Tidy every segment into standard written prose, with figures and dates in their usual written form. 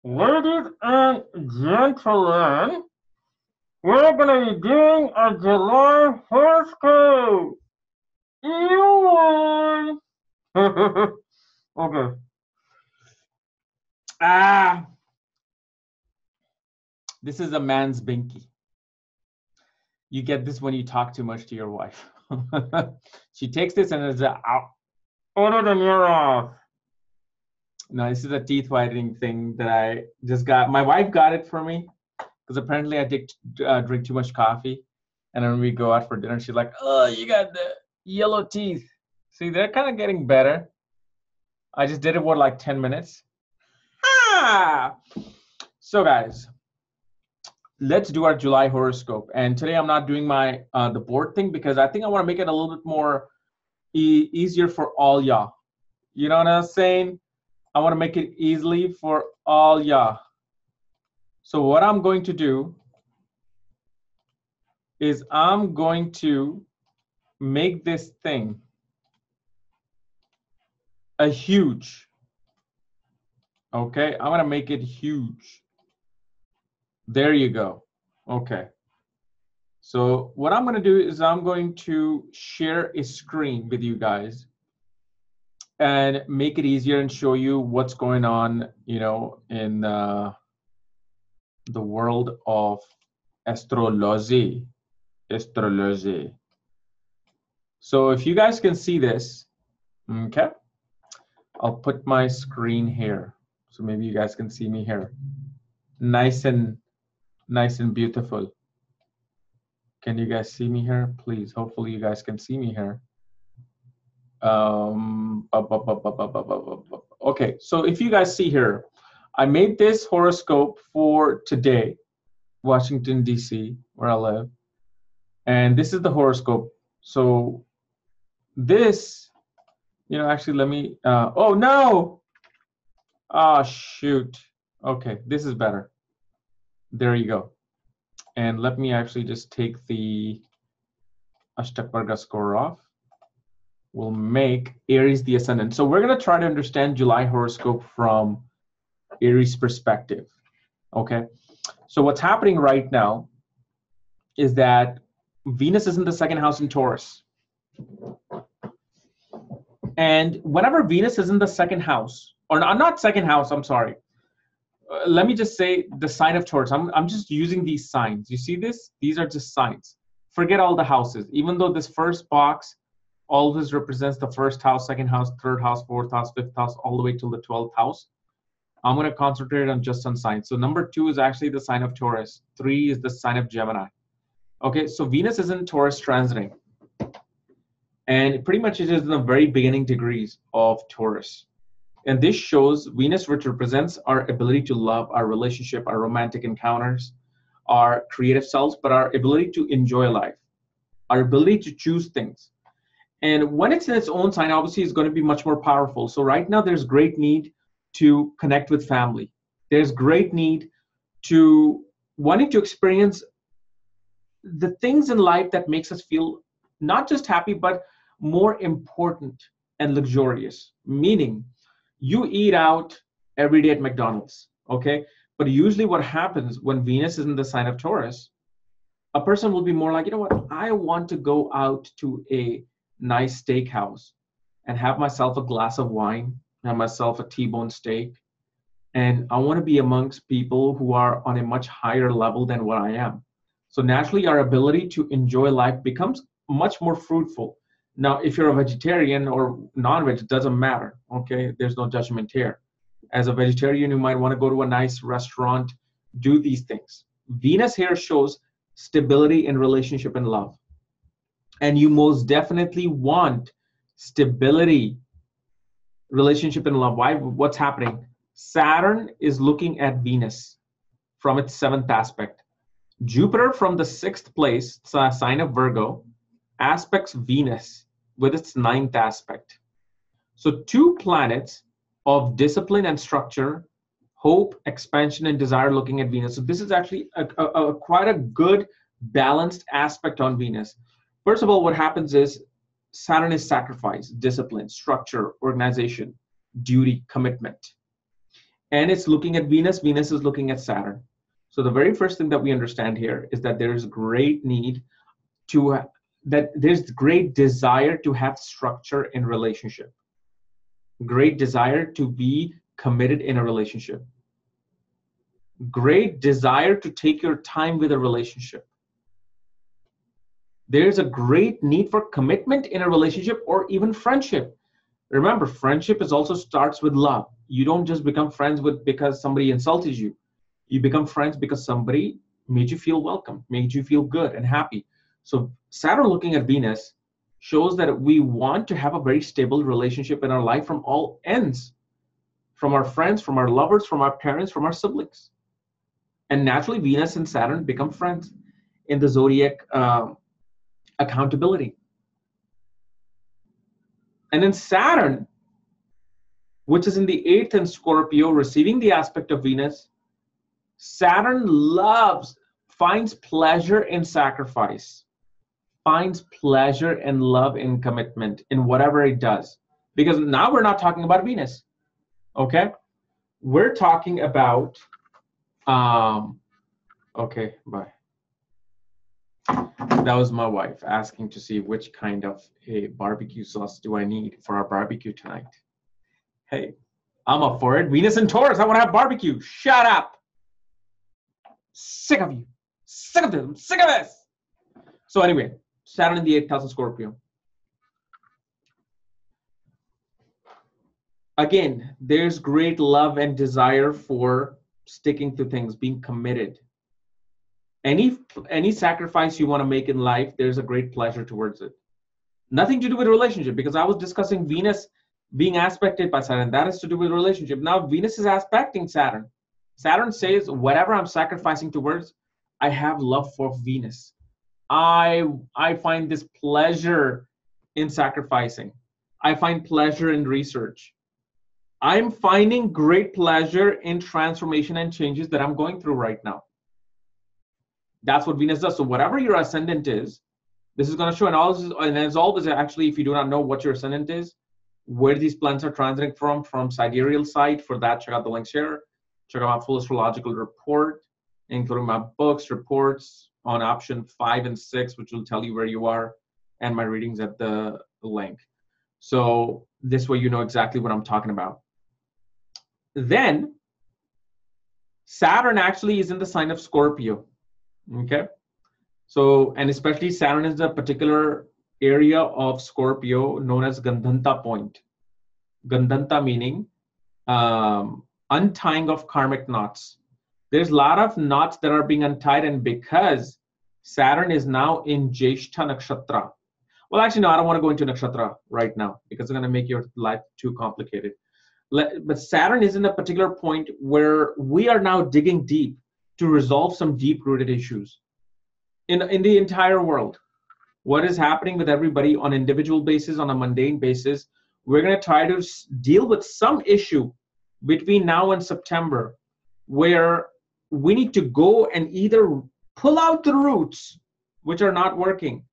Ladies and gentlemen, we're gonna be doing a July horoscope. Ew. Okay. Ah, this is a man's binky. You get this when you talk too much to your wife. She takes this and is order the mirror off. No, this is a teeth whitening thing that I just got. My wife got it for me because apparently I drink too much coffee, and then when we go out for dinner, she's like, "Oh, you got the yellow teeth." See, they're kind of getting better. I just did it for like 10 minutes. Ah! So guys, let's do our July horoscope. And today I'm not doing my the board thing because I think I want to make it a little bit more easier for all y'all. You know what I'm saying? I want to make it easily for all y'all. So what I'm going to do is I'm going to make this thing a huge. Okay, I'm gonna make it huge. There you go. Okay. So what I'm gonna do is I'm going to share a screen with you guys and make it easier and show you what's going on, you know, in the world of astrology. Astrology. So if you guys can see this, okay, I'll put my screen here. So maybe you guys can see me here. Nice and beautiful. Can you guys see me here? Please, hopefully you guys can see me here. Okay, so if you guys see here, I made this horoscope for today, Washington, D.C., where I live. And this is the horoscope. So this, you know, actually let me, oh no! Ah, shoot. Okay, this is better. There you go. And let me actually just take the Ashtakvarga score off. We'll make Aries the ascendant. So we're going to try to understand July horoscope from Aries perspective. Okay. So what's happening right now is that Venus is in the second house in Taurus. And whenever Venus is in the second house, or not second house, I'm sorry. Let me just say the sign of Taurus. I'm just using these signs. You see this? These are just signs. Forget all the houses. Even though this first box always represents the first house, second house, third house, fourth house, fifth house, all the way till the 12th house. I'm going to concentrate on just on signs. So number 2 is actually the sign of Taurus. 3 is the sign of Gemini. Okay, so Venus is in Taurus transiting. And pretty much it is in the very beginning degrees of Taurus. And this shows Venus, which represents our ability to love, our relationship, our romantic encounters, our creative selves, but our ability to enjoy life, our ability to choose things. And when it's in its own sign, obviously it's going to be much more powerful. So right now there's great need to connect with family. There's great need to wanting to experience the things in life that makes us feel not just happy, but more important and luxurious. Meaning, you eat out every day at McDonald's, okay? But usually what happens when Venus is in the sign of Taurus, a person will be more like, you know what, I want to go out to a nice steakhouse and have myself a glass of wine, have myself a T-bone steak, and I want to be amongst people who are on a much higher level than what I am. So naturally, our ability to enjoy life becomes much more fruitful. Now, if you're a vegetarian or non-veg, it doesn't matter, okay? There's no judgment here. As a vegetarian, you might want to go to a nice restaurant, do these things. Venus here shows stability in relationship and love. And you most definitely want stability, relationship and love. Why? What's happening? Saturn is looking at Venus from its 7th aspect. Jupiter from the 6th place, sign of Virgo, aspects Venus with its 9th aspect. So 2 planets of discipline and structure, hope, expansion, and desire looking at Venus. So this is actually quite a good balanced aspect on Venus. First of all, what happens is Saturn is sacrifice, discipline, structure, organization, duty, commitment. and it's looking at Venus. Venus is looking at Saturn. So the very first thing that we understand here is that there is great need to, that there's great desire to have structure in relationship. Great desire to be committed in a relationship. Great desire to take your time with a relationship. There's a great need for commitment in a relationship or even friendship. Remember, friendship is also starts with love. You don't just become friends with because somebody insulted you. You become friends because somebody made you feel welcome, made you feel good and happy. So Saturn looking at Venus shows that we want to have a very stable relationship in our life from all ends, from our friends, from our lovers, from our parents, from our siblings. And naturally, Venus and Saturn become friends in the zodiac accountability. And then Saturn, which is in the 8th in Scorpio, receiving the aspect of Venus, Saturn finds pleasure in sacrifice, finds pleasure and love in commitment in whatever it does. Because now we're not talking about Venus, okay? We're talking about, okay, bye. That was my wife asking to see which kind of a barbecue sauce do I need for our barbecue tonight. Hey, I'm up for it. Venus and Taurus, I want to have barbecue. Shut up. Sick of you. Sick of this. I'm sick of this. So anyway, Saturn in the 8th house of Scorpio. Again, there's great love and desire for sticking to things, being committed. Any sacrifice you want to make in life, there's a great pleasure towards it. Nothing to do with relationship, because I was discussing Venus being aspected by Saturn. That is to do with relationship. Now Venus is aspecting Saturn. Saturn says, whatever I'm sacrificing towards, I have love for Venus. I find this pleasure in sacrificing. I find pleasure in research. I'm finding great pleasure in transformation and changes that I'm going through right now. That's what Venus does. So whatever your ascendant is, this is going to show. And as always, actually, if you do not know what your ascendant is, where these planets are transiting from sidereal side, for that, check out the links here. Check out my full astrological report, including my books, reports on option 5 and 6, which will tell you where you are, and my readings at the link. So this way you know exactly what I'm talking about. Then Saturn actually is in the sign of Scorpio. Okay, so, and especially Saturn is a particular area of Scorpio known as Gandhanta point. Gandhanta meaning untying of karmic knots. There's a lot of knots that are being untied, and because Saturn is now in Jyeshtha nakshatra. Well, actually, no, I don't want to go into nakshatra right now because it's going to make your life too complicated. But Saturn is in a particular point where we are now digging deep to resolve some deep-rooted issues in the entire world. What is happening with everybody on an individual basis, on a mundane basis, we're going to try to deal with some issue between now and September where we need to go and either pull out the roots, which are not working,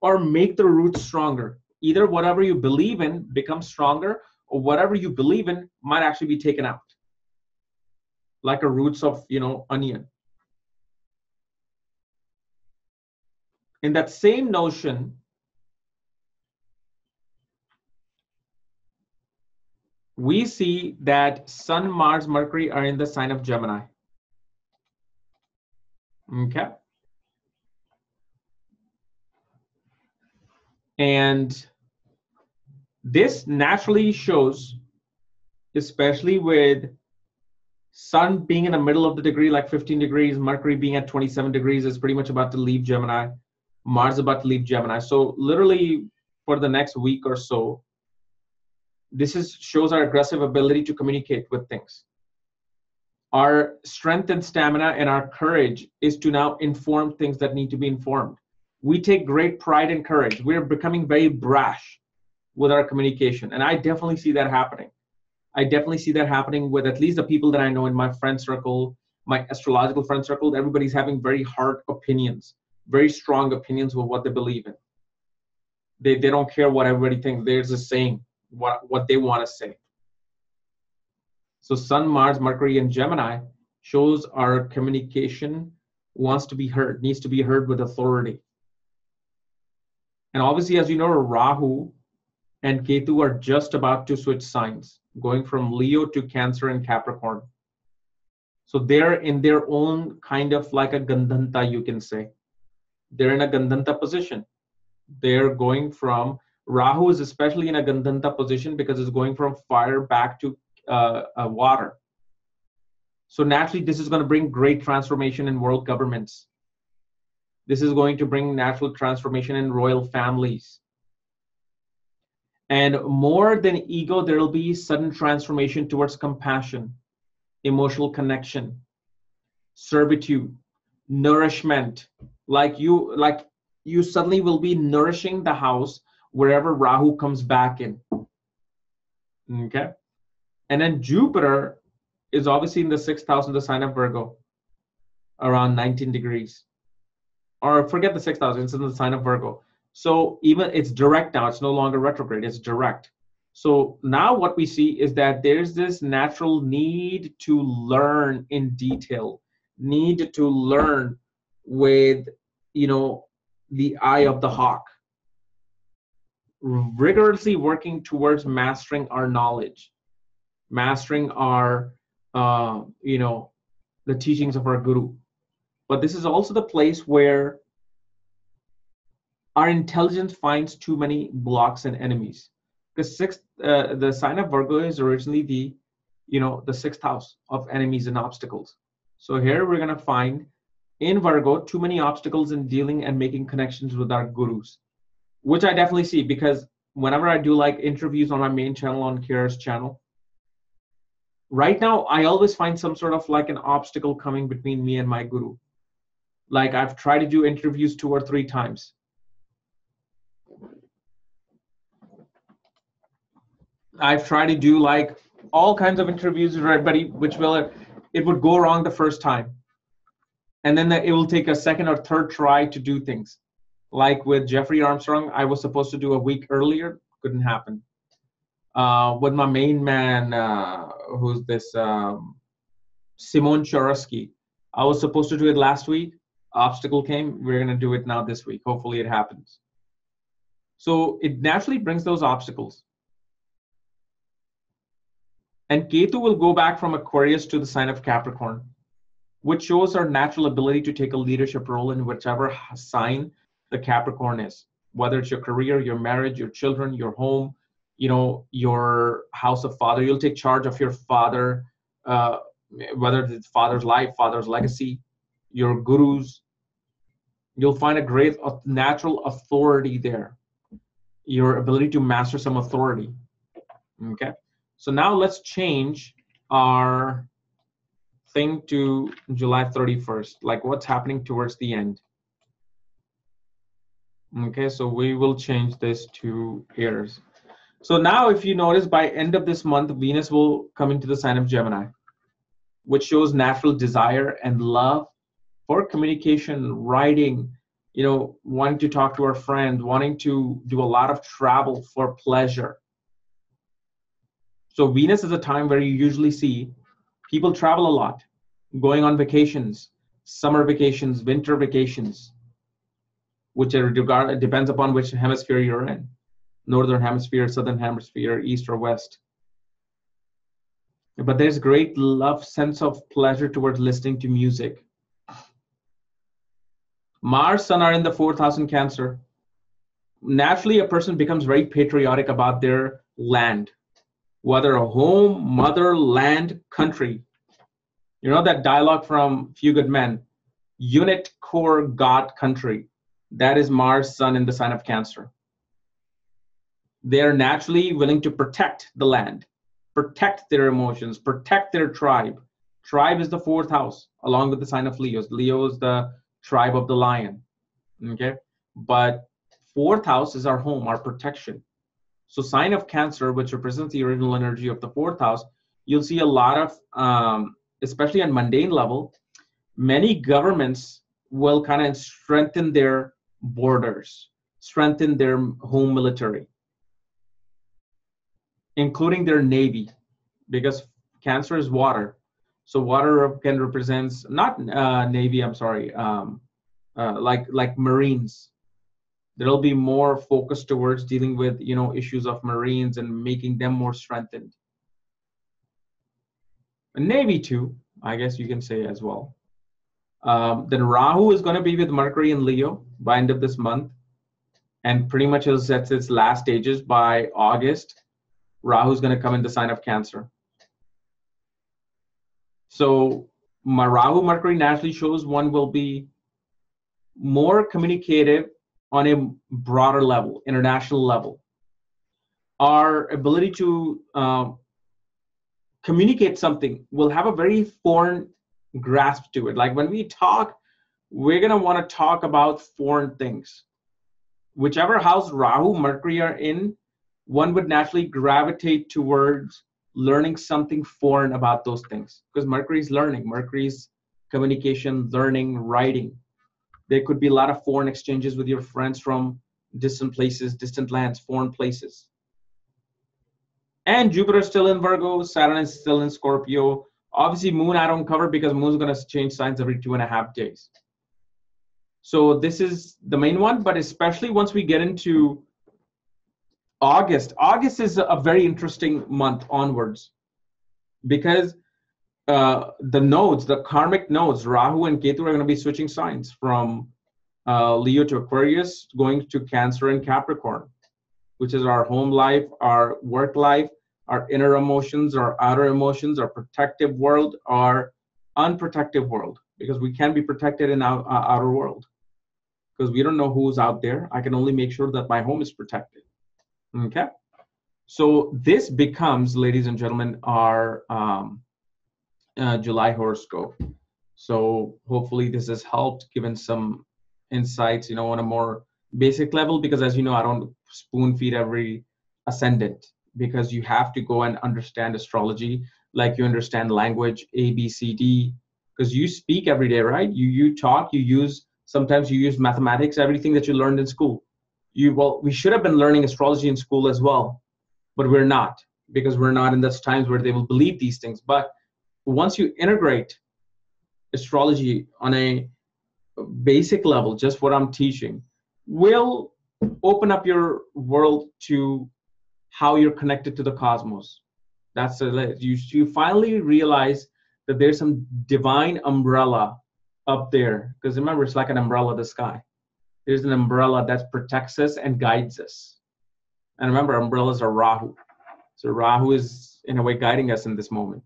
or make the roots stronger. Either whatever you believe in becomes stronger, or whatever you believe in might actually be taken out. Like a roots of, onion. In that same notion, we see that Sun, Mars, Mercury are in the sign of Gemini. Okay. And this naturally shows, especially with Sun being in the middle of the degree, like 15 degrees, Mercury being at 27 degrees, is pretty much about to leave Gemini. Mars about to leave Gemini. So literally for the next week or so, this shows our aggressive ability to communicate with things. Our strength and stamina and our courage is to now inform things that need to be informed. We take great pride and courage. We're becoming very brash with our communication. And I definitely see that happening. I definitely see that happening with at least the people that I know in my friend circle, my astrological friend circle. Everybody's having very hard opinions, very strong opinions of what they believe in. They don't care what everybody thinks. They're just saying what they want to say. So Sun, Mars, Mercury, and Gemini shows our communication wants to be heard, needs to be heard with authority. And obviously, as you know, Rahu and Ketu are just about to switch signs, going from Leo to Cancer and Capricorn. So they're in their own kind of like a Gandhanta, you can say. They're in a Gandhanta position. They're going from, Rahu is especially in a Gandhanta position because it's going from fire back to water. So naturally, this is going to bring great transformation in world governments. This is going to bring natural transformation in royal families. And more than ego, there will be sudden transformation towards compassion, emotional connection, servitude, nourishment. Like you suddenly will be nourishing the house wherever Rahu comes back in. Okay. And then Jupiter is obviously in the 6th house in the sign of Virgo, around 19 degrees. Or forget the 6th house, it's in the sign of Virgo. So even it's direct now, it's no longer retrograde, it's direct. So now what we see is that there's this natural need to learn in detail, need to learn with, you know, the eye of the hawk, rigorously working towards mastering our knowledge, mastering our, you know, the teachings of our guru. But this is also the place where our intelligence finds too many blocks and enemies. Because the sign of Virgo is originally the, you know, the 6th house of enemies and obstacles. So here we're going to find in Virgo too many obstacles in dealing and making connections with our gurus, which I definitely see, because whenever I do like interviews on my main channel, on KRS channel, right now I always find some sort of like an obstacle coming between me and my guru. Like I've tried to do interviews 2 or 3 times. I've tried to do like all kinds of interviews with everybody, which it would go wrong the first time. And then it will take a 2nd or 3rd try to do things. Like with Jeffrey Armstrong, I was supposed to do a week earlier, couldn't happen. With my main man, who's this Simon Chorosky, I was supposed to do it last week. Obstacle came. We're going to do it now this week. Hopefully it happens. So it naturally brings those obstacles. And Ketu will go back from Aquarius to the sign of Capricorn, which shows our natural ability to take a leadership role in whichever sign the Capricorn is, whether it's your career, your marriage, your children, your home, you know, your house of father. You'll take charge of your father, whether it's father's life, father's legacy, your gurus. You'll find a great natural authority there, your ability to master some authority. Okay. So now let's change our thing to July 31st, like what's happening towards the end. Okay, so we will change this to Aries. So now if you notice, by end of this month, Venus will come into the sign of Gemini, which shows natural desire and love for communication, writing, you know, wanting to talk to our friends, wanting to do a lot of travel for pleasure. So Venus is a time where you usually see people travel a lot, going on vacations, summer vacations, winter vacations, which depends upon which hemisphere you're in. Northern hemisphere, southern hemisphere, east or west. But there's great love, sense of pleasure towards listening to music. Mars, Sun are in the 4th house in Cancer. Naturally, a person becomes very patriotic about their land, whether a home, mother, land, country. You know that dialogue from Few Good Men, unit, core, God, country. That is Mars, Sun in the sign of Cancer. They are naturally willing to protect the land, protect their emotions, protect their tribe. Tribe is the 4th house, along with the sign of Leo. Leo is the tribe of the lion. Okay, but 4th house is our home, our protection. So sign of Cancer, which represents the original energy of the 4th house, you'll see a lot of, especially on mundane level, many governments will kind of strengthen their borders, strengthen their home military, including their navy, because Cancer is water. So water can represents not Navy, I'm sorry, like Marines. There'll be more focus towards dealing with, you know, issues of Marines and making them more strengthened. And Navy too, I guess you can say as well. Then Rahu is going to be with Mercury in Leo by end of this month, and pretty much it'll set its last stages by August. Rahu is going to come in the sign of Cancer. So my Rahu Mercury naturally shows one will be more communicative on a broader level, international level. Our ability to communicate something will have a very foreign grasp to it. Like when we talk, we're going to want to talk about foreign things. Whichever house Rahu, Mercury are in, one would naturally gravitate towards learning something foreign about those things, because Mercury is learning, Mercury's communication, learning, writing. There could be a lot of foreign exchanges with your friends from distant places, distant lands, foreign places. And Jupiter is still in Virgo, Saturn is still in Scorpio. Obviously, Moon I don't cover because Moon is going to change signs every 2.5 days. So this is the main one, but especially once we get into August. August is a very interesting month onwards, because the nodes, the karmic nodes, Rahu and Ketu are going to be switching signs from Leo to Aquarius, going to Cancer and Capricorn, which is our home life, our work life, our inner emotions, our outer emotions, our protective world, our unprotective world, because we can be protected in our outer world, because we don't know who's out there. I can only make sure that my home is protected. Okay, so this becomes, ladies and gentlemen, our July horoscope. So hopefully this has helped, given some insights, you know, on a more basic level, because as you know, I don't spoon feed every ascendant, because you have to go and understand astrology like you understand language, A, B, C, D, because you speak every day, right? You talk, you use, sometimes you use mathematics, everything that you learned in school. Well, we should have been learning astrology in school as well, but we're not, because we're not in those times where they will believe these things. But once you integrate astrology on a basic level, just what I'm teaching will open up your world to how you're connected to the cosmos. That's you finally realize that there's some divine umbrella up there, because remember, it's like an umbrella, the sky. There's an umbrella that protects us and guides us. And remember, umbrellas are Rahu. So Rahu is, in a way, guiding us in this moment.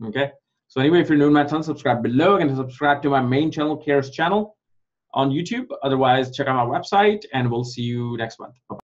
Okay? So anyway, if you're new to my channel, subscribe below. And subscribe to my main channel, KRS channel on YouTube. Otherwise, check out my website, and we'll see you next month. Bye-bye.